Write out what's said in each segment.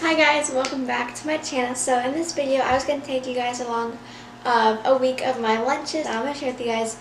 Hi guys, welcome back to my channel. So in this video I was going to take you guys along a week of my lunches. I'm going to share with you guys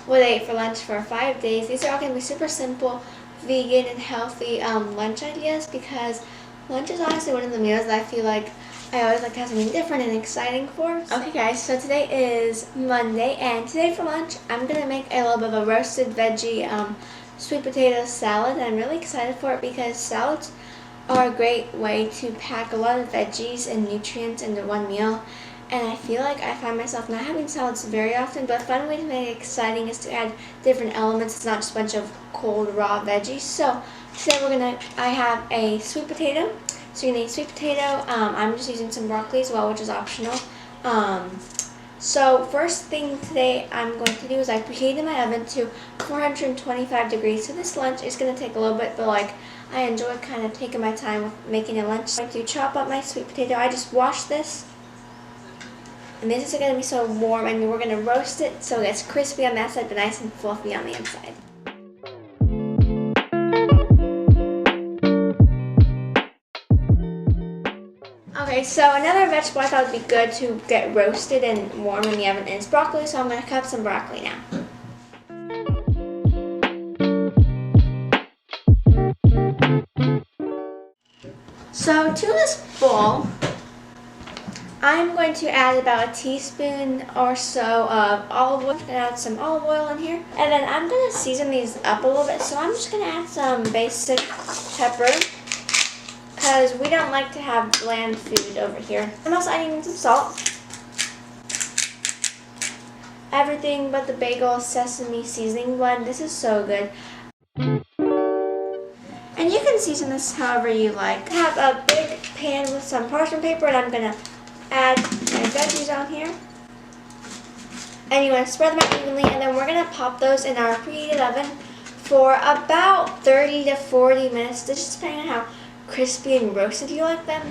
what I ate for lunch for 5 days. These are all going to be super simple, vegan and healthy lunch ideas because lunch is honestly one of the meals that I feel like I always like to have something different and exciting for. Okay guys, so today is Monday and today for lunch I'm going to make a little bit of a roasted veggie sweet potato salad. And I'm really excited for it because salads are a great way to pack a lot of veggies and nutrients into one meal, and I feel like I find myself not having salads very often, but a fun way to make it exciting is to add different elements. It's not just a bunch of cold raw veggies. So today I have a sweet potato. So you're going to need sweet potato. I'm just using some broccoli as well, which is optional. So first thing today I'm going to do is I preheated my oven to 425 degrees. So this lunch is going to take a little bit, but I enjoy kind of taking my time with making a lunch. I'm going to chop up my sweet potato. I just washed this. And this is going to be so warm, and we're going to roast it so it's crispy on that side but nice and fluffy on the inside. Okay, so another vegetable I thought would be good to get roasted and warm in the oven is broccoli, so I'm going to cut some broccoli now. So to this bowl, I'm going to add about a teaspoon or so of olive oil. I'm going to add some olive oil in here. And then I'm going to season these up a little bit. So I'm just going to add some basic pepper because we don't like to have bland food over here. I'm also adding some salt. Everything but the bagel sesame seasoning blend. This is so good. And you can season this however you like. I have a big pan with some parchment paper, and I'm going to add my veggies on here. And you want to spread them out evenly, and then we're going to pop those in our preheated oven for about 30 to 40 minutes, just depending on how crispy and roasted you like them.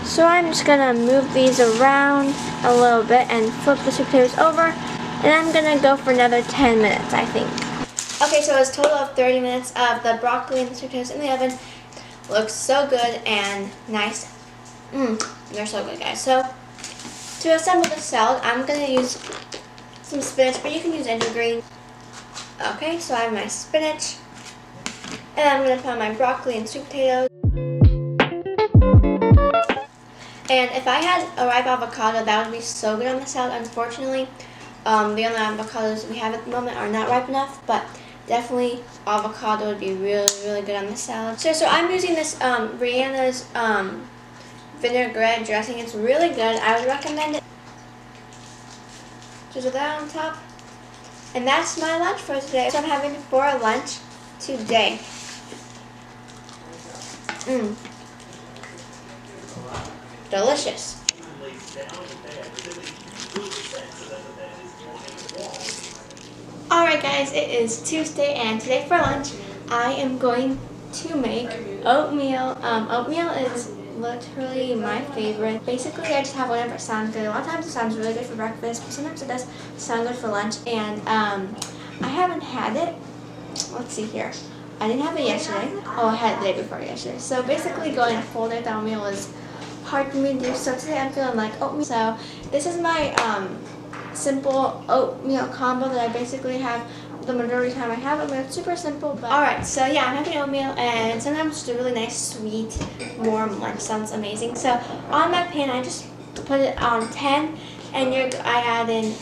So I'm just going to move these around a little bit and flip the sweet potatoes over, and I'm going to go for another 10 minutes, I think. Okay, so it's a total of 30 minutes of the broccoli and the sweet potatoes in the oven. Looks so good and nice. They're so good, guys. So to assemble the salad, I'm going to use some spinach, but you can use any green. Okay, so I have my spinach, and I'm going to put my broccoli and sweet potatoes. And if I had a ripe avocado, that would be so good on the salad. Unfortunately, the only avocados we have at the moment are not ripe enough, but definitely avocado would be really, really good on the salad. So I'm using this Rihanna's vinaigrette dressing. It's really good. I would recommend it. Just with that on top. And that's my lunch for today. So I'm having for lunch today. Delicious. Alright guys, it is Tuesday, and today for lunch I am going to make oatmeal. Oatmeal is literally my favorite. Basically I just have whatever sounds good. A lot of times it sounds really good for breakfast, but sometimes it does sound good for lunch, and I haven't had it. Let's see here. I didn't have it yesterday. Oh, I had it the day before yesterday. So basically going a full day with oatmeal is hard for me to do, so today I'm feeling like oatmeal. So this is my simple oatmeal combo that I basically have the majority of the time I have it, but it's super simple. But alright, so yeah, I'm having oatmeal, and sometimes just a really nice, sweet, warm lunch sounds amazing. So on my pan, I just put it on 10, and I add in.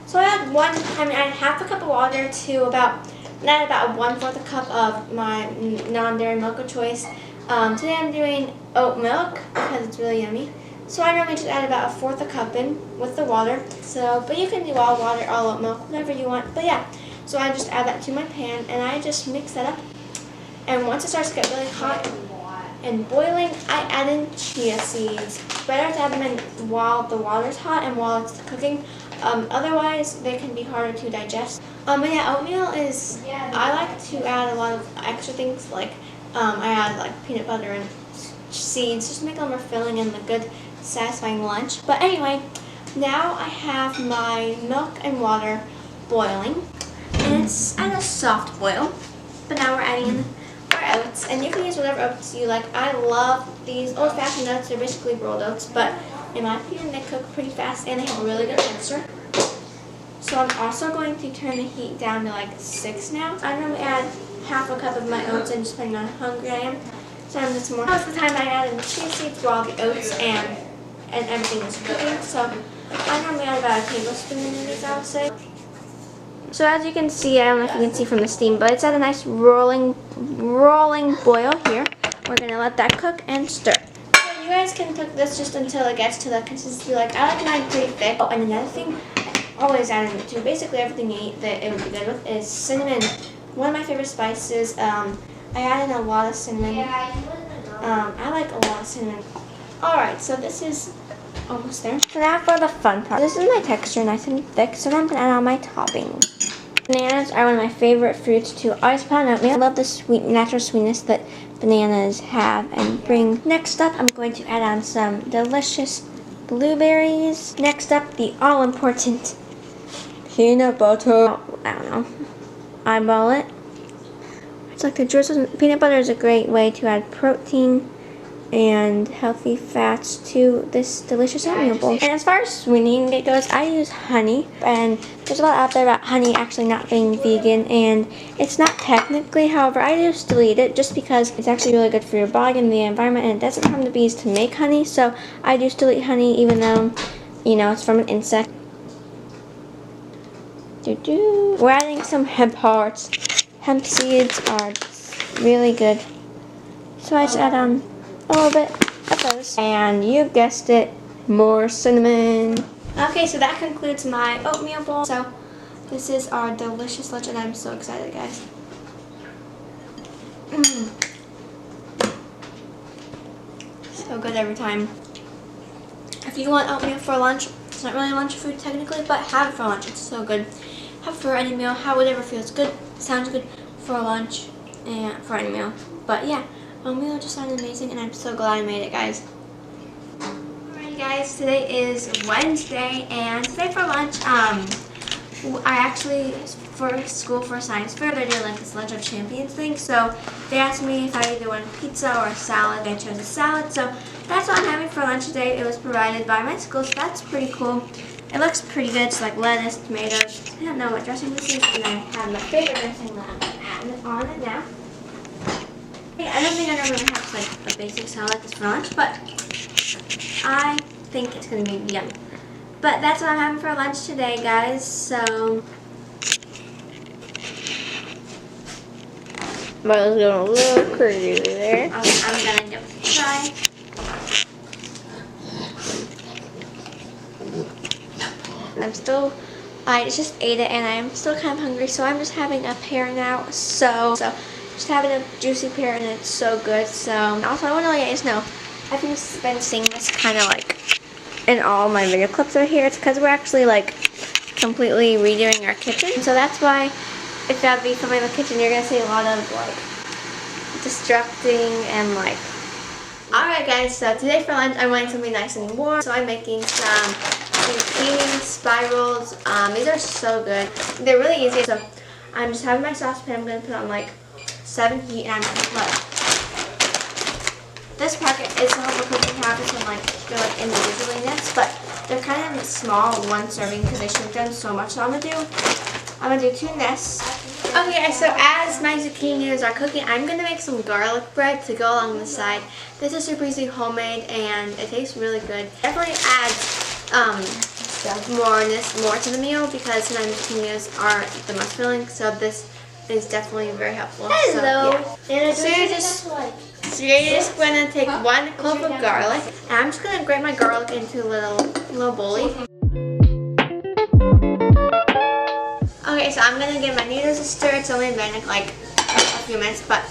So I add half a cup of water to about 1/4 a cup of my non-dairy milk of choice. Today I'm doing oat milk because it's really yummy. So I normally just add about 1/4 a cup in with the water. So, but you can do all water, all oat milk, whatever you want. But yeah, so I just add that to my pan, and I just mix that up. And once it starts to get really hot and boiling, I add in chia seeds. Better to add them in while the water's hot and while it's cooking. Otherwise, they can be harder to digest. But yeah, oatmeal is, I like to add a lot of extra things, like I add like peanut butter and seeds, just to make them more filling and a good, satisfying lunch. But anyway, now I have my milk and water boiling, and it's at a soft boil. But now we're adding oats, and you can use whatever oats you like. I love these old-fashioned oats. They're basically rolled oats, but in my opinion, they cook pretty fast and they have a really good texture. So I'm also going to turn the heat down to like 6 now. I normally add half a cup of my oats in, just depending on how hungry I am. Sometimes it's more. Most of the time I add in the chia seeds while the oats and everything is cooking. So I normally add about a tablespoon in these, I would say. So as you can see, I don't know if you can see from the steam, but it's at a nice rolling boil here. We're gonna let that cook and stir. So you guys can cook this just until it gets to the consistency you like. I like mine pretty thick. Oh, and another thing, I always add in to basically everything you eat that it would be good with is cinnamon. One of my favorite spices. I add in a lot of cinnamon. I like a lot of cinnamon. Alright, so this is almost there. So now for the fun part. This is my texture, nice and thick, so now I'm going to add all my toppings. Bananas are one of my favorite fruits to always put on oatmeal. I love the sweet, natural sweetness that bananas have and bring. Next up, I'm going to add on some delicious blueberries. Next up, the all-important peanut butter. I don't know. Eyeball it. It's like the drizzle. Peanut butter is a great way to add protein and healthy fats to this delicious oatmeal bowl. And as far as sweetening it goes, I use honey. And there's a lot out there about honey actually not being vegan, and it's not technically. However, I do still eat it just because it's actually really good for your body and the environment, and it doesn't harm the bees to make honey. So I do still eat honey, even though, you know, it's from an insect. We're adding some hemp hearts. Hemp seeds are really good. So I just add on a little bit of those. And you guessed it, more cinnamon. Okay, so that concludes my oatmeal bowl. So this is our delicious lunch, and I'm so excited, guys. So good every time. If you want oatmeal for lunch, it's not really lunch food technically, but have it for lunch. It's so good. Have it for any meal, have whatever feels good, sounds good for lunch and for any meal. But yeah, oatmeal just sounded amazing, and I'm so glad I made it, guys. Alright guys, today is Wednesday, and today for lunch, I actually, for school for science fair, they're doing like this Lunch of Champions thing, so they asked me if I either wanted pizza or a salad. I chose a salad, so that's what I'm having for lunch today. It was provided by my school, so that's pretty cool. It looks pretty good. It's like lettuce, tomatoes. I don't know what dressing this is, and I have my favorite dressing that I'm going to add on it now. I don't think I normally have like a basic salad like this for lunch, but I think it's going to be yummy. But that's what I'm having for lunch today, guys. So Mother's going a little crazy there. I'm going to give it a try. I just ate it, and I'm still kind of hungry, so I'm just having a pear now. So just having a juicy pear, and it's so good. So also I want to let you guys know, I've been seeing this kind of like in all my video clips right here. It's because we're actually like completely redoing our kitchen, so that's why if I'll be filming in the kitchen, you're gonna see a lot of like disrupting and like. Alright guys, so today for lunch I'm wanting something nice and warm, so I'm making some zucchini spirals. These are so good. They're really easy. So I'm just having my saucepan. I'm going to put on like 7 heat, and I'm going to put this packet is some of the cooking packets, and like they're like individually this, but they're kind of small, one serving, because they shrink them so much. So I'm gonna do 2 nests. Okay, so as my zucchinis are cooking, I'm gonna make some garlic bread to go along the side. This is super easy, homemade, and it tastes really good. Definitely adds more to the meal, because sometimes zucchinis aren't the most filling, so this is definitely very helpful. Hello. So, yeah. So you're just going to take 1 clove of garlic, and I'm just going to grate my garlic into a little bowlie. Okay, so I'm going to give my noodles a stir. It's only been like a few minutes, but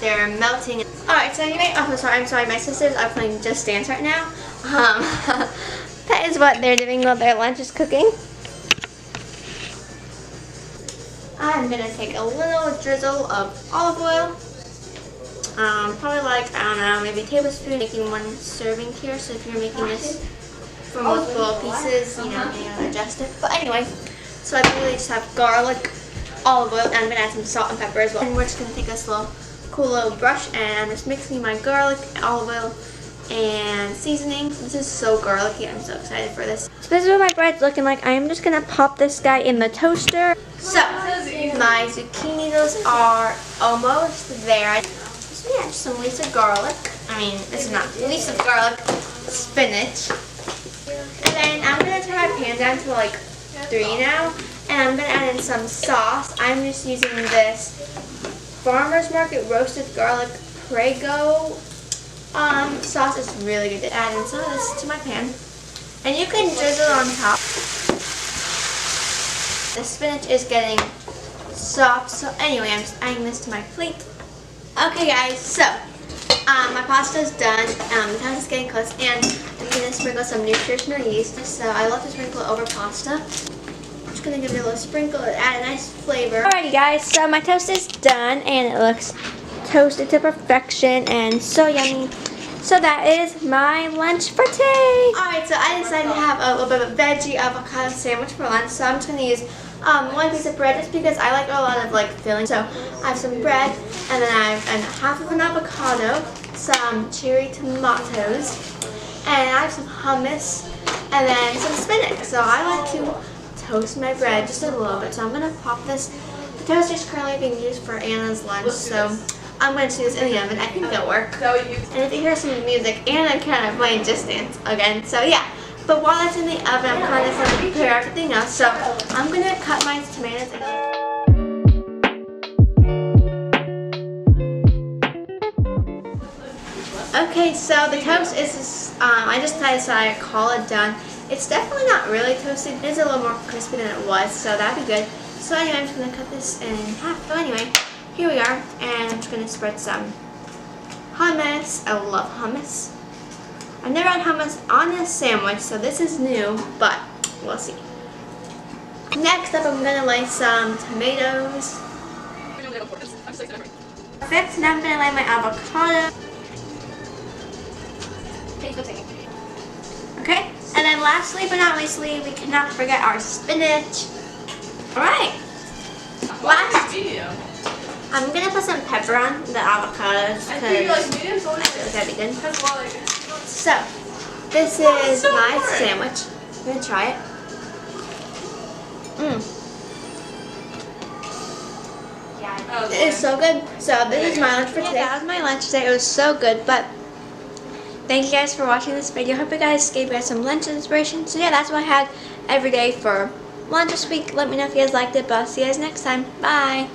they're melting. Alright, so anyway, I'm sorry, my sisters are playing Just Dance right now. That is what they're doing while their lunch is cooking. I'm going to take a little drizzle of olive oil. Probably like, I don't know, maybe a tablespoon. Making 1 serving here, so if you're making this for multiple pieces, you know, you adjust it. But anyway, so I really just have garlic, olive oil, and I'm going to add some salt and pepper as well. And we're just going to take this little cool little brush, and I'm just mixing my garlic, olive oil, and seasonings. This is so garlicky. I'm so excited for this. So this is what my bread's looking like. I am just gonna pop this guy in the toaster. So my zucchini noodles are almost there. So yeah, just some leaves of garlic. I mean, this is not leaves of garlic, spinach. And then I'm gonna turn my pan down to like 3 now, and I'm gonna add in some sauce. I'm just using this Farmer's Market roasted garlic Prego sauce. Is really good. To add in some of this to my pan, and you can drizzle on top. The spinach is getting soft, so anyway, I'm just adding this to my plate. Okay guys, so my pasta's done. The time is getting close, and I'm gonna sprinkle some nutritional yeast. So I love to sprinkle it over pasta. I'm just gonna give it a little sprinkle and add a nice flavor. Alrighty guys, so my toast is done, and it looks toasted to perfection and so yummy. So that is my lunch for today. Alright, so I decided to have a little bit of a veggie avocado sandwich for lunch. So I'm just gonna use 1 piece of bread just because I like a lot of like filling. So I have some bread, and then I have half of an avocado, some cherry tomatoes, and I have some hummus, and then some spinach. So I like to toast my bread just a little bit. So I'm gonna pop this. The toaster is currently being used for Anna's lunch, so I'm going to do this in the oven. I think it'll work. And if you hear some music, Anna kind of playing Just Dance again. So yeah. But while it's in the oven, I'm kind of going to prepare everything else. So I'm going to cut my tomatoes. Okay, so the toast is, I just decided to call it done. It's definitely not really toasted. It is a little more crispy than it was, so that'd be good. So anyway, I'm just going to cut this in half. So anyway, here we are, and I'm just going to spread some hummus. I love hummus. I've never had hummus on a sandwich, so this is new, but we'll see. Next up, I'm going to lay some tomatoes. Perfect. Now I'm going to lay my avocado. Okay, and then lastly but not leastly, we cannot forget our spinach. Alright. Last, I'm going to put some pepper on the avocado because I feel like that'd be good. So, this is my sandwich. I'm going to try it. It is so good. So, this is my lunch for today. That was my lunch today. It was so good, but thank you guys for watching this video. Hope you guys gave you guys some lunch inspiration. So, yeah, that's what I had every day for lunch this week. Let me know if you guys liked it, but I'll see you guys next time. Bye.